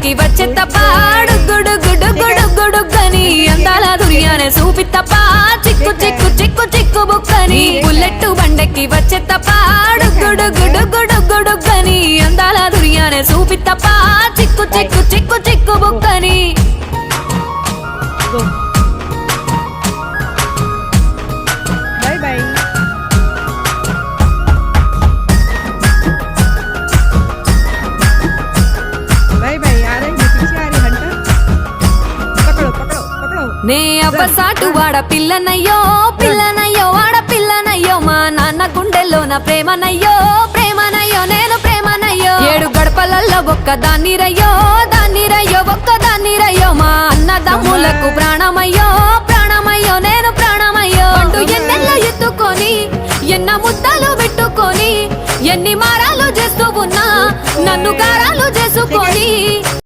బండకి వచ్చే తప్ప గుడుగుడుగుడుగుడుగుడుగని అందాల దుర్యానే చూపి తప్ప చిక్కు చిక్కు చిక్కు చిక్కు బుక్కని బుల్లెట్ బండకి వచ్చే తప్ప గుడుగుడుగుడుగుడుగని అందాల దుర్యానే చూపి తప్ప చిక్కు చిక్కు చిక్కు చిక్కు బుక్కని बाय बाय बाय बाय आ रही है पीछे आ रही हंटर पकड़ो पकड़ो पकड़ो నే అవ్వసాటు వాడ పిల్లనయ్యో పిల్లనయ్యో వాడ పిల్లనయ్యో మా నాన్న గుండెల్లో నా ప్రేమనయ్యో ప్రేమనయ్యో నేను ప్రేమనయ్యో 7 గడపలల్లో ఒక్కదాన్ని రయ్యో దాన్ని రయ్యో ఒక్కదాన్ని రయ్యో మా అన్నదమ్ములకు ప్రాణమయ్యో ప్రాణమయ్యో నేను ప్రాణమయ్యో అంటూ ఎన్నెల్లో ఎత్తుకొని ఎన్న ముద్దలు పెట్టుకొని ఎన్ని మారాలు చేస్తూ ఉన్నా నన్ను గారాలు చేసుకొని